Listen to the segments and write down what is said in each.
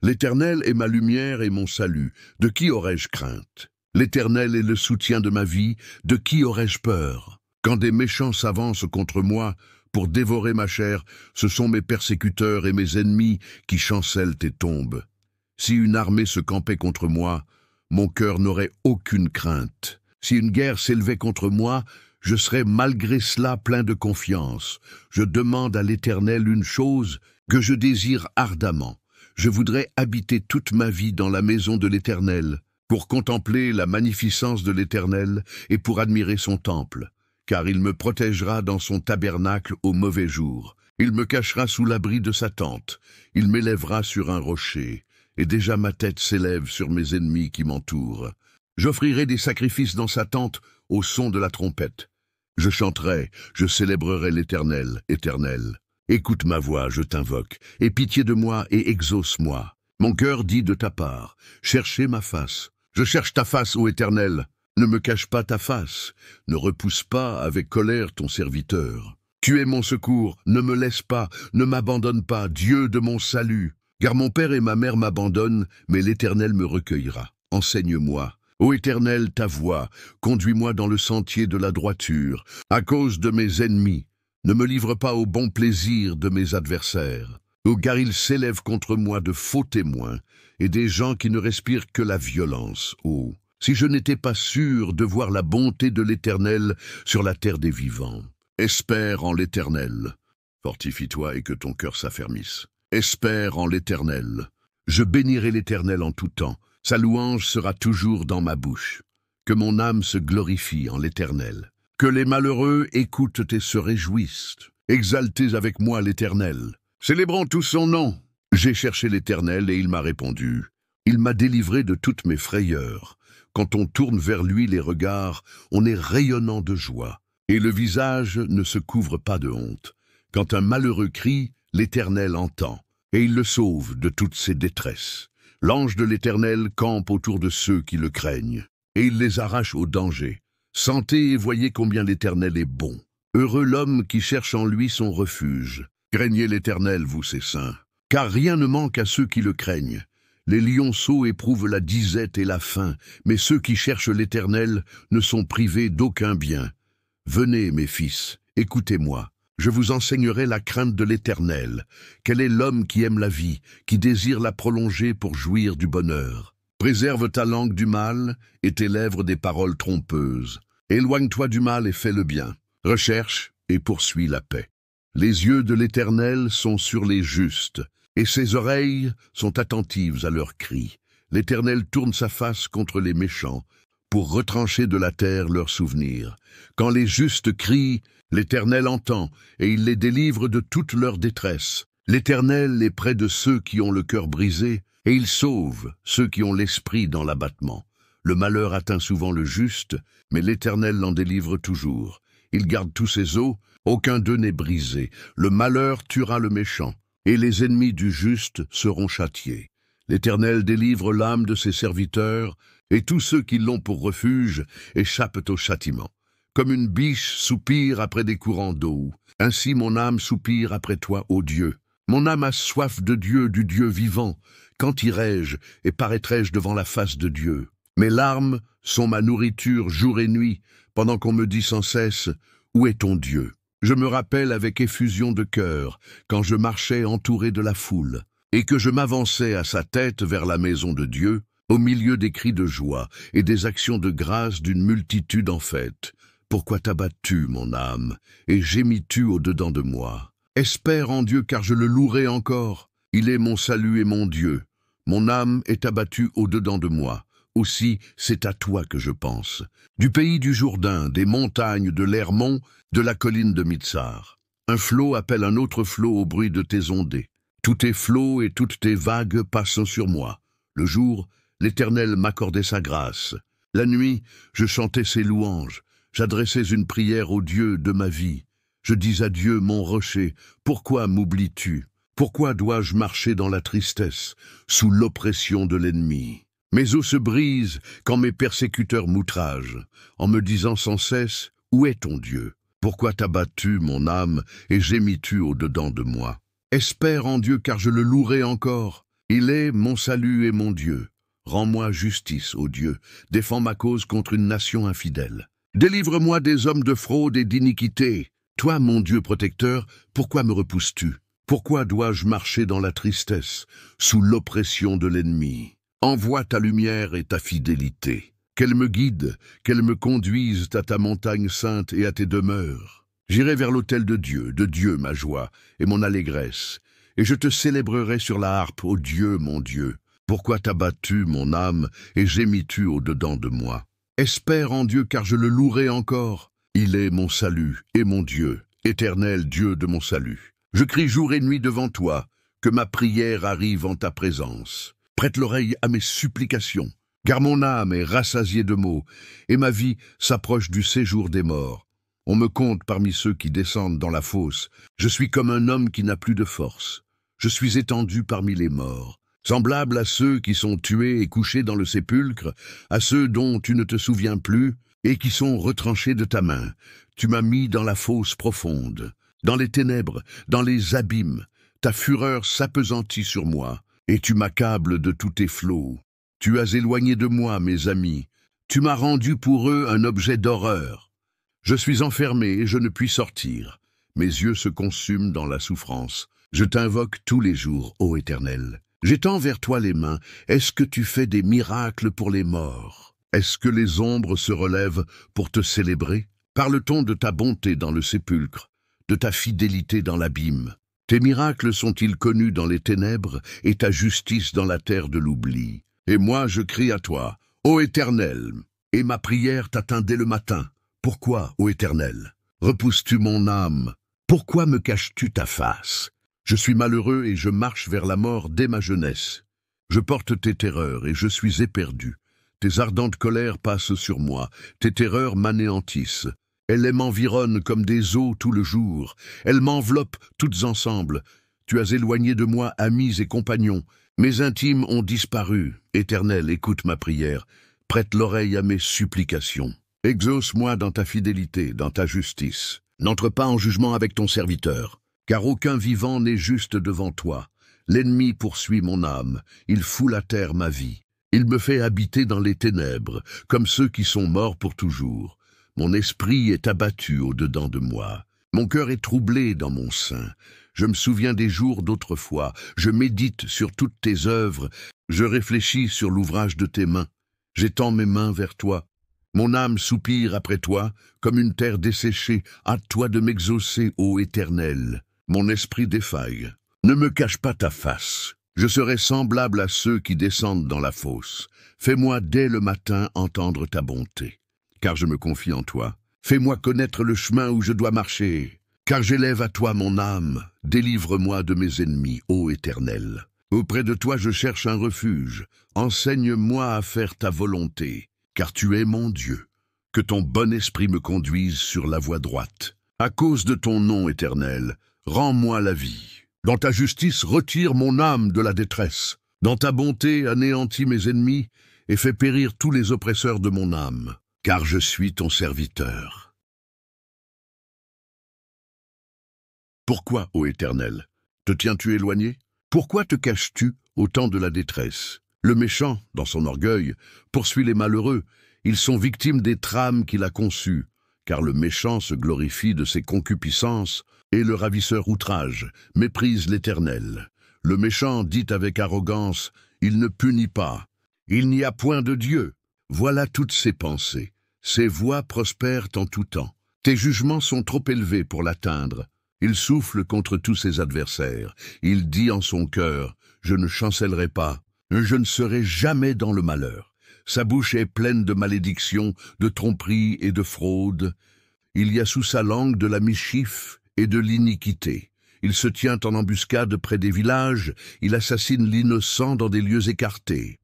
L'Éternel est ma lumière et mon salut. De qui aurais-je crainte? L'Éternel est le soutien de ma vie. De qui aurais-je peur? Quand des méchants s'avancent contre moi pour dévorer ma chair, ce sont mes persécuteurs et mes ennemis qui chancellent et tombent. Si une armée se campait contre moi, mon cœur n'aurait aucune crainte. Si une guerre s'élevait contre moi, je serais malgré cela plein de confiance. Je demande à l'Éternel une chose que je désire ardemment. Je voudrais habiter toute ma vie dans la maison de l'Éternel, pour contempler la magnificence de l'Éternel et pour admirer son temple. Car il me protégera dans son tabernacle au mauvais jour. Il me cachera sous l'abri de sa tente. Il m'élèvera sur un rocher. Et déjà ma tête s'élève sur mes ennemis qui m'entourent. J'offrirai des sacrifices dans sa tente au son de la trompette. Je chanterai, je célébrerai l'Éternel, Éternel. Écoute ma voix, je t'invoque, aie pitié de moi et exauce-moi. Mon cœur dit de ta part, cherchez ma face. Je cherche ta face, ô Éternel. Ne me cache pas ta face, ne repousse pas avec colère ton serviteur. Tu es mon secours, ne me laisse pas, ne m'abandonne pas, Dieu de mon salut. Car mon père et ma mère m'abandonnent, mais l'Éternel me recueillera. Enseigne-moi. Ô Éternel, ta voix, conduis-moi dans le sentier de la droiture, à cause de mes ennemis. Ne me livre pas au bon plaisir de mes adversaires. Car ils s'élèvent contre moi de faux témoins, et des gens qui ne respirent que la violence. Oh, si je n'étais pas sûr de voir la bonté de l'Éternel sur la terre des vivants. Espère en l'Éternel. Fortifie-toi et que ton cœur s'affermisse. Espère en l'Éternel. Je bénirai l'Éternel en tout temps. Sa louange sera toujours dans ma bouche. Que mon âme se glorifie en l'Éternel. Que les malheureux écoutent et se réjouissent. Exaltez avec moi l'Éternel. Célébrons tous son nom. J'ai cherché l'Éternel et il m'a répondu. Il m'a délivré de toutes mes frayeurs. Quand on tourne vers lui les regards, on est rayonnant de joie. Et le visage ne se couvre pas de honte. Quand un malheureux crie, l'Éternel entend. Et il le sauve de toutes ses détresses. L'ange de l'Éternel campe autour de ceux qui le craignent. Et il les arrache au danger. Sentez et voyez combien l'Éternel est bon. Heureux l'homme qui cherche en lui son refuge. Craignez l'Éternel, vous ses saints. Car rien ne manque à ceux qui le craignent. Les lionceaux éprouvent la disette et la faim, mais ceux qui cherchent l'Éternel ne sont privés d'aucun bien. Venez, mes fils, écoutez-moi. Je vous enseignerai la crainte de l'Éternel. Quel est l'homme qui aime la vie, qui désire la prolonger pour jouir du bonheur? Préserve ta langue du mal et tes lèvres des paroles trompeuses. Éloigne-toi du mal et fais le bien. Recherche et poursuis la paix. Les yeux de l'Éternel sont sur les justes, et ses oreilles sont attentives à leurs cris. L'Éternel tourne sa face contre les méchants, pour retrancher de la terre leurs souvenirs. Quand les justes crient, l'Éternel entend, et il les délivre de toute leur détresse. L'Éternel est près de ceux qui ont le cœur brisé, et il sauve ceux qui ont l'esprit dans l'abattement. Le malheur atteint souvent le juste, mais l'Éternel l'en délivre toujours. Il garde tous ses os, aucun d'eux n'est brisé. Le malheur tuera le méchant, et les ennemis du juste seront châtiés. L'Éternel délivre l'âme de ses serviteurs, et tous ceux qui l'ont pour refuge échappent au châtiment. Comme une biche soupire après des courants d'eau, ainsi mon âme soupire après toi, ô Dieu. Mon âme a soif de Dieu, du Dieu vivant. Quand irai-je et paraîtrai-je devant la face de Dieu? Mes larmes sont ma nourriture jour et nuit, pendant qu'on me dit sans cesse « Où est ton Dieu ?» Je me rappelle avec effusion de cœur, quand je marchais entouré de la foule, et que je m'avançais à sa tête vers la maison de Dieu, au milieu des cris de joie et des actions de grâce d'une multitude en fête. Pourquoi t'abattus, mon âme, et gémis-tu au-dedans de moi? Espère en Dieu, car je le louerai encore. Il est mon salut et mon Dieu. Mon âme est abattue au-dedans de moi. Aussi, c'est à toi que je pense. Du pays du Jourdain, des montagnes de l'Hermon, de la colline de Mitsar. Un flot appelle un autre flot au bruit de tes ondées. Tous tes flots et toutes tes vagues passent sur moi. Le jour, l'Éternel m'accordait sa grâce. La nuit, je chantais ses louanges. J'adressais une prière au Dieu de ma vie. Je dis à Dieu, mon rocher, pourquoi m'oublies-tu? Pourquoi dois-je marcher dans la tristesse, sous l'oppression de l'ennemi? Mes os se brisent quand mes persécuteurs m'outragent, en me disant sans cesse, où est ton Dieu? Pourquoi t'as battu, mon âme, et gémis-tu au-dedans de moi? Espère en Dieu, car je le louerai encore. Il est mon salut et mon Dieu. Rends-moi justice, ô Dieu. Défends ma cause contre une nation infidèle. Délivre-moi des hommes de fraude et d'iniquité. Toi, mon Dieu protecteur, pourquoi me repousses-tu? Pourquoi dois-je marcher dans la tristesse, sous l'oppression de l'ennemi? Envoie ta lumière et ta fidélité. Qu'elle me guide, qu'elle me conduise à ta montagne sainte et à tes demeures. J'irai vers l'autel de Dieu ma joie et mon allégresse, et je te célébrerai sur la harpe, ô Dieu, mon Dieu. Pourquoi t'as battu mon âme et gémis-tu au-dedans de moi? Espère en Dieu, car je le louerai encore. Il est mon salut et mon Dieu, éternel Dieu de mon salut. Je crie jour et nuit devant toi, que ma prière arrive en ta présence. Prête l'oreille à mes supplications, car mon âme est rassasiée de maux, et ma vie s'approche du séjour des morts. On me compte parmi ceux qui descendent dans la fosse. Je suis comme un homme qui n'a plus de force. Je suis étendu parmi les morts, semblable à ceux qui sont tués et couchés dans le sépulcre, à ceux dont tu ne te souviens plus, et qui sont retranchés de ta main. Tu m'as mis dans la fosse profonde, dans les ténèbres, dans les abîmes. Ta fureur s'appesantit sur moi, et tu m'accables de tous tes flots. Tu as éloigné de moi mes amis. Tu m'as rendu pour eux un objet d'horreur. Je suis enfermé et je ne puis sortir. Mes yeux se consument dans la souffrance. Je t'invoque tous les jours, ô Éternel. J'étends vers toi les mains. Est-ce que tu fais des miracles pour les morts? Est-ce que les ombres se relèvent pour te célébrer? Parle-t-on de ta bonté dans le sépulcre, de ta fidélité dans l'abîme? Tes miracles sont-ils connus dans les ténèbres et ta justice dans la terre de l'oubli? Et moi je crie à toi, ô Éternel, et ma prière t'atteint dès le matin. Pourquoi, ô Éternel, repousses-tu mon âme? Pourquoi me caches-tu ta face? Je suis malheureux et je marche vers la mort dès ma jeunesse. Je porte tes terreurs et je suis éperdu. Tes ardentes colères passent sur moi, tes terreurs m'anéantissent. Elles m'environnent comme des eaux tout le jour. Elles m'enveloppent toutes ensemble. Tu as éloigné de moi amis et compagnons. Mes intimes ont disparu. Éternel, écoute ma prière. Prête l'oreille à mes supplications. Exauce-moi dans ta fidélité, dans ta justice. N'entre pas en jugement avec ton serviteur, car aucun vivant n'est juste devant toi. L'ennemi poursuit mon âme, il foule à terre ma vie. Il me fait habiter dans les ténèbres, comme ceux qui sont morts pour toujours. Mon esprit est abattu au-dedans de moi. Mon cœur est troublé dans mon sein. Je me souviens des jours d'autrefois. Je médite sur toutes tes œuvres. Je réfléchis sur l'ouvrage de tes mains. J'étends mes mains vers toi. Mon âme soupire après toi, comme une terre desséchée. Hâte-toi de m'exaucer, ô Éternel. Mon esprit défaille. Ne me cache pas ta face. Je serai semblable à ceux qui descendent dans la fosse. Fais-moi dès le matin entendre ta bonté, car je me confie en toi. Fais-moi connaître le chemin où je dois marcher, car j'élève à toi mon âme. Délivre-moi de mes ennemis, ô Éternel. Auprès de toi je cherche un refuge. Enseigne-moi à faire ta volonté, car tu es mon Dieu. Que ton bon esprit me conduise sur la voie droite. À cause de ton nom, Éternel, rends-moi la vie. Dans ta justice, retire mon âme de la détresse. Dans ta bonté, anéantis mes ennemis et fais périr tous les oppresseurs de mon âme, car je suis ton serviteur. Pourquoi, ô Éternel, te tiens-tu éloigné? Pourquoi te caches-tu au temps de la détresse? Le méchant, dans son orgueil, poursuit les malheureux. Ils sont victimes des trames qu'il a conçues, car le méchant se glorifie de ses concupiscences, et le ravisseur outrage, méprise l'Éternel. Le méchant dit avec arrogance, « Il ne punit pas. Il n'y a point de Dieu. » Voilà toutes ses pensées. Ses voies prospèrent en tout temps. Tes jugements sont trop élevés pour l'atteindre. Il souffle contre tous ses adversaires. Il dit en son cœur, « Je ne chancellerai pas. Je ne serai jamais dans le malheur. » Sa bouche est pleine de malédictions, de tromperies et de fraudes. Il y a sous sa langue de la mischief et de l'iniquité. Il se tient en embuscade près des villages, il assassine l'innocent dans des lieux écartés.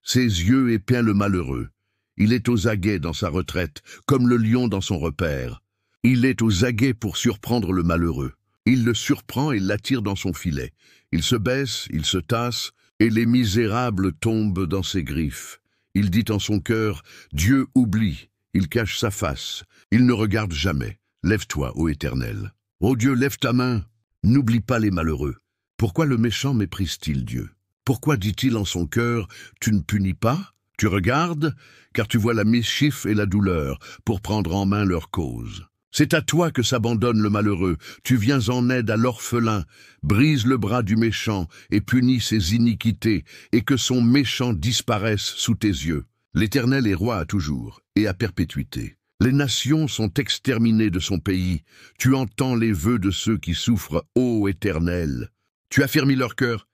Ses yeux épient le malheureux. Il est aux aguets dans sa retraite, comme le lion dans son repère. Il est aux aguets pour surprendre le malheureux. Il le surprend et l'attire dans son filet. Il se baisse, il se tasse, et les misérables tombent dans ses griffes. Il dit en son cœur, « Dieu oublie ». Il cache sa face. Il ne regarde jamais. Lève-toi, ô Éternel. Ô Dieu, lève ta main. N'oublie pas les malheureux. Pourquoi le méchant méprise-t-il Dieu? Pourquoi dit-il en son cœur, tu ne punis pas? Tu regardes, car tu vois la mischief et la douleur, pour prendre en main leur cause. C'est à toi que s'abandonne le malheureux, tu viens en aide à l'orphelin, brise le bras du méchant et punis ses iniquités, et que son méchant disparaisse sous tes yeux. L'Éternel est roi à toujours, et à perpétuité. Les nations sont exterminées de son pays, tu entends les vœux de ceux qui souffrent, ô Éternel. Tu affermis leur cœur,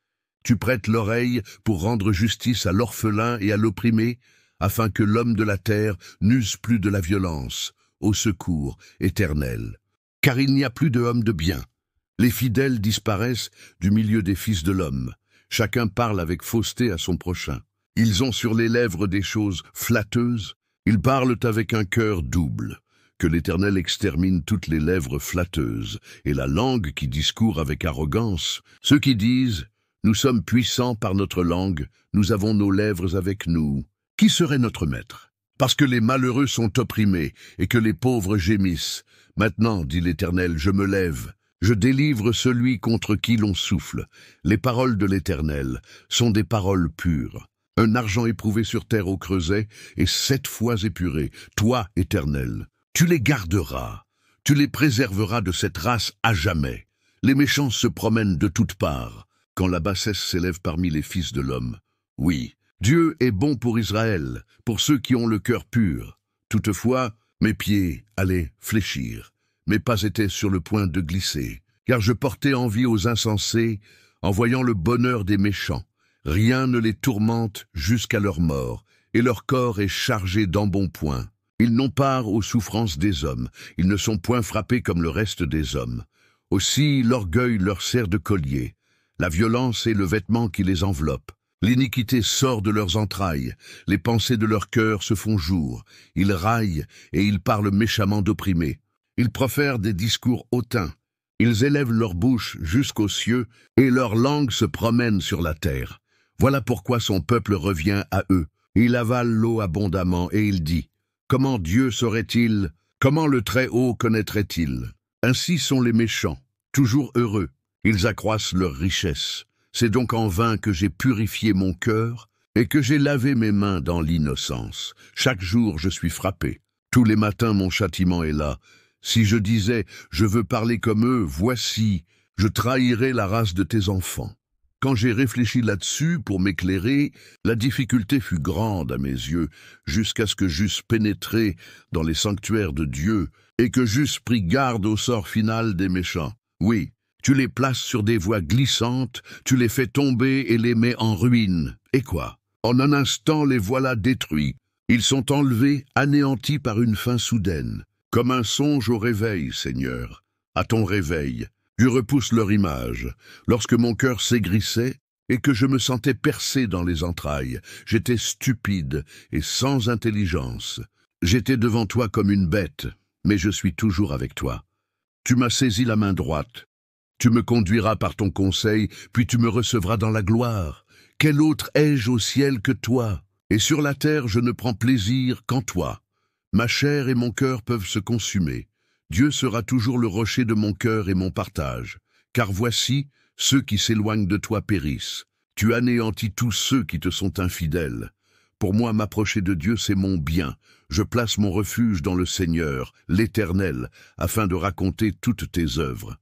tu prêtes l'oreille pour rendre justice à l'orphelin et à l'opprimé, afin que l'homme de la terre n'use plus de la violence. Au secours, Éternel. Car il n'y a plus de hommes de bien. Les fidèles disparaissent du milieu des fils de l'homme. Chacun parle avec fausseté à son prochain. Ils ont sur les lèvres des choses flatteuses. Ils parlent avec un cœur double. Que l'Éternel extermine toutes les lèvres flatteuses et la langue qui discourt avec arrogance. Ceux qui disent « Nous sommes puissants par notre langue, nous avons nos lèvres avec nous. » Qui serait notre maître? Parce que les malheureux sont opprimés et que les pauvres gémissent. Maintenant, dit l'Éternel, je me lève. Je délivre celui contre qui l'on souffle. Les paroles de l'Éternel sont des paroles pures. Un argent éprouvé sur terre au creuset et 7 fois épuré. Toi, Éternel, tu les garderas. Tu les préserveras de cette race à jamais. Les méchants se promènent de toutes parts, quand la bassesse s'élève parmi les fils de l'homme. Oui, Dieu est bon pour Israël, pour ceux qui ont le cœur pur. Toutefois, mes pieds allaient fléchir, mes pas étaient sur le point de glisser, car je portais envie aux insensés en voyant le bonheur des méchants. Rien ne les tourmente jusqu'à leur mort, et leur corps est chargé d'embonpoint. Ils n'ont part aux souffrances des hommes, ils ne sont point frappés comme le reste des hommes. Aussi l'orgueil leur sert de collier, la violence est le vêtement qui les enveloppe. L'iniquité sort de leurs entrailles, les pensées de leur cœur se font jour. Ils raillent et ils parlent méchamment d'opprimés. Ils profèrent des discours hautains. Ils élèvent leur bouche jusqu'aux cieux et leur langue se promène sur la terre. Voilà pourquoi son peuple revient à eux. Il avale l'eau abondamment et il dit « Comment Dieu saurait-il? Comment le Très-Haut connaîtrait-il » Ainsi sont les méchants, toujours heureux. Ils accroissent leur richesse. C'est donc en vain que j'ai purifié mon cœur et que j'ai lavé mes mains dans l'innocence. Chaque jour je suis frappé. Tous les matins mon châtiment est là. Si je disais « je veux parler comme eux », voici, je trahirais la race de tes enfants. Quand j'ai réfléchi là-dessus pour m'éclairer, la difficulté fut grande à mes yeux, jusqu'à ce que j'eusse pénétré dans les sanctuaires de Dieu et que j'eusse pris garde au sort final des méchants. Oui, tu les places sur des voies glissantes, tu les fais tomber et les mets en ruine. Et quoi? En un instant, les voilà détruits. Ils sont enlevés, anéantis par une fin soudaine. Comme un songe au réveil, Seigneur. À ton réveil, tu repousses leur image. Lorsque mon cœur s'aigrissait et que je me sentais percé dans les entrailles, j'étais stupide et sans intelligence. J'étais devant toi comme une bête, mais je suis toujours avec toi. Tu m'as saisi la main droite. Tu me conduiras par ton conseil, puis tu me recevras dans la gloire. Quel autre ai-je au ciel que toi? Et sur la terre je ne prends plaisir qu'en toi. Ma chair et mon cœur peuvent se consumer. Dieu sera toujours le rocher de mon cœur et mon partage. Car voici, ceux qui s'éloignent de toi périssent. Tu anéantis tous ceux qui te sont infidèles. Pour moi, m'approcher de Dieu, c'est mon bien. Je place mon refuge dans le Seigneur, l'Éternel, afin de raconter toutes tes œuvres.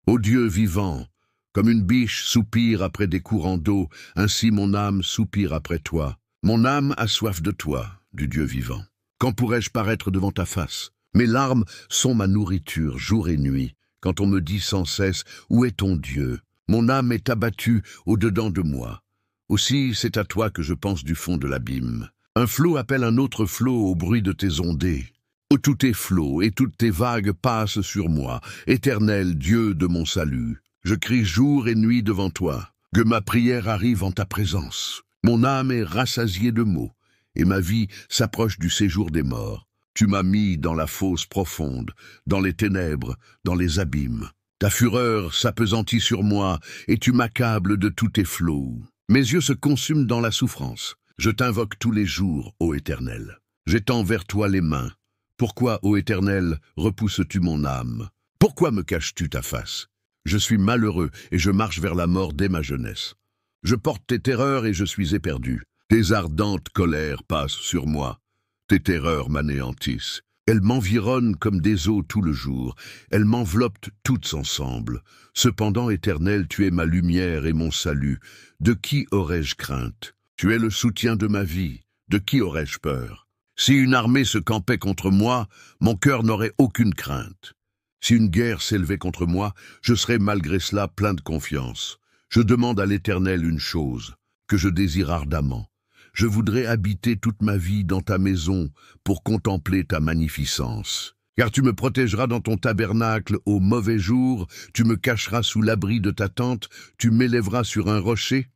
Ô Dieu vivant, comme une biche soupire après des courants d'eau, ainsi mon âme soupire après toi. Mon âme a soif de toi, du Dieu vivant. Quand pourrais-je paraître devant ta face? Mes larmes sont ma nourriture, jour et nuit. Quand on me dit sans cesse, où est ton Dieu? Mon âme est abattue au-dedans de moi. Aussi, c'est à toi que je pense du fond de l'abîme. Un flot appelle un autre flot au bruit de tes ondées. Ô tous tes flots et toutes tes vagues passent sur moi, Éternel Dieu de mon salut. Je crie jour et nuit devant toi, que ma prière arrive en ta présence. Mon âme est rassasiée de maux, et ma vie s'approche du séjour des morts. Tu m'as mis dans la fosse profonde, dans les ténèbres, dans les abîmes. Ta fureur s'appesantit sur moi, et tu m'accables de tous tes flots. Mes yeux se consument dans la souffrance. Je t'invoque tous les jours, ô Éternel. J'étends vers toi les mains. Pourquoi, ô Éternel, repousses-tu mon âme? Pourquoi me caches-tu ta face? Je suis malheureux et je marche vers la mort dès ma jeunesse. Je porte tes terreurs et je suis éperdu. Tes ardentes colères passent sur moi. Tes terreurs m'anéantissent. Elles m'environnent comme des eaux tout le jour. Elles m'enveloppent toutes ensemble. Cependant, Éternel, tu es ma lumière et mon salut. De qui aurais-je crainte? Tu es le soutien de ma vie. De qui aurais-je peur? Si une armée se campait contre moi, mon cœur n'aurait aucune crainte. Si une guerre s'élevait contre moi, je serais malgré cela plein de confiance. Je demande à l'Éternel une chose, que je désire ardemment. Je voudrais habiter toute ma vie dans ta maison pour contempler ta magnificence. Car tu me protégeras dans ton tabernacle au mauvais jour, tu me cacheras sous l'abri de ta tente, tu m'élèveras sur un rocher.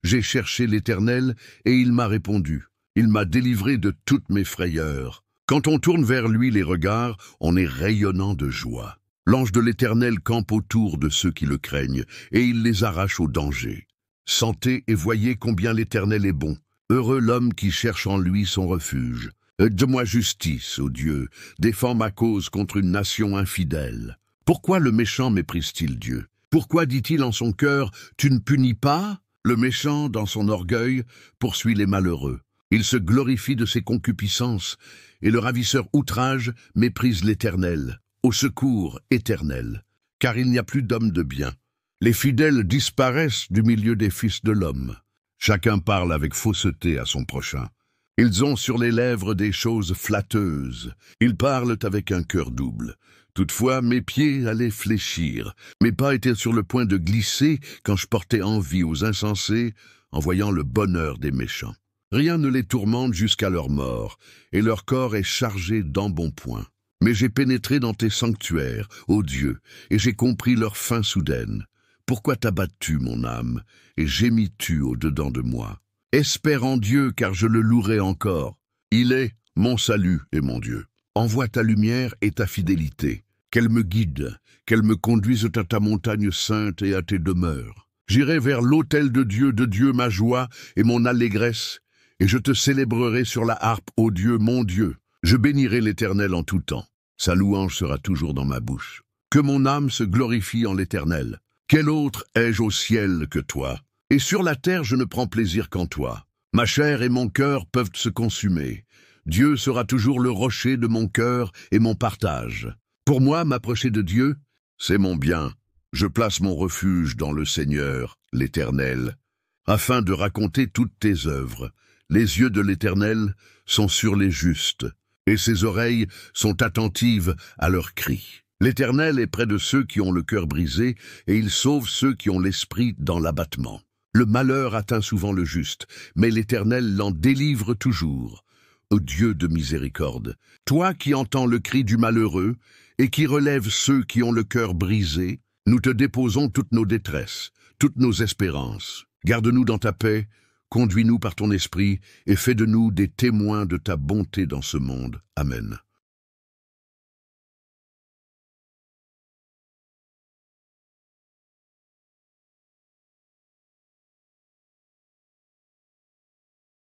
J'ai cherché l'Éternel et il m'a répondu. Il m'a délivré de toutes mes frayeurs. Quand on tourne vers lui les regards, on est rayonnant de joie. L'ange de l'Éternel campe autour de ceux qui le craignent, et il les arrache au danger. Sentez et voyez combien l'Éternel est bon. Heureux l'homme qui cherche en lui son refuge. Aide-moi justice, ô Dieu, défends ma cause contre une nation infidèle. Pourquoi le méchant méprise-t-il Dieu? Pourquoi dit-il en son cœur, tu ne punis pas? Le méchant, dans son orgueil, poursuit les malheureux. Il se glorifie de ses concupiscences, et le ravisseur outrage méprise l'Éternel. Au secours, Éternel, car il n'y a plus d'hommes de bien. Les fidèles disparaissent du milieu des fils de l'homme. Chacun parle avec fausseté à son prochain. Ils ont sur les lèvres des choses flatteuses. Ils parlent avec un cœur double. Toutefois, mes pieds allaient fléchir. Mes pas étaient sur le point de glisser quand je portais envie aux insensés en voyant le bonheur des méchants. Rien ne les tourmente jusqu'à leur mort, et leur corps est chargé d'embonpoint. Mais j'ai pénétré dans tes sanctuaires, ô Dieu, et j'ai compris leur fin soudaine. Pourquoi t'abattes-tu, mon âme, et gémis-tu au-dedans de moi? Espère en Dieu, car je le louerai encore. Il est mon salut et mon Dieu. Envoie ta lumière et ta fidélité. Qu'elle me guide, qu'elle me conduise à ta montagne sainte et à tes demeures. J'irai vers l'autel de Dieu ma joie et mon allégresse, et je te célébrerai sur la harpe, ô Dieu, mon Dieu. Je bénirai l'Éternel en tout temps. Sa louange sera toujours dans ma bouche. Que mon âme se glorifie en l'Éternel. Quel autre ai-je au ciel que toi? Et sur la terre je ne prends plaisir qu'en toi. Ma chair et mon cœur peuvent se consumer. Dieu sera toujours le rocher de mon cœur et mon partage. Pour moi, m'approcher de Dieu, c'est mon bien. Je place mon refuge dans le Seigneur, l'Éternel, afin de raconter toutes tes œuvres. Les yeux de l'Éternel sont sur les justes, et ses oreilles sont attentives à leurs cris. L'Éternel est près de ceux qui ont le cœur brisé, et il sauve ceux qui ont l'esprit dans l'abattement. Le malheur atteint souvent le juste, mais l'Éternel l'en délivre toujours. Ô Dieu de miséricorde, toi qui entends le cri du malheureux, et qui relèves ceux qui ont le cœur brisé, nous te déposons toutes nos détresses, toutes nos espérances. Garde-nous dans ta paix, conduis-nous par ton esprit, et fais de nous des témoins de ta bonté dans ce monde. Amen.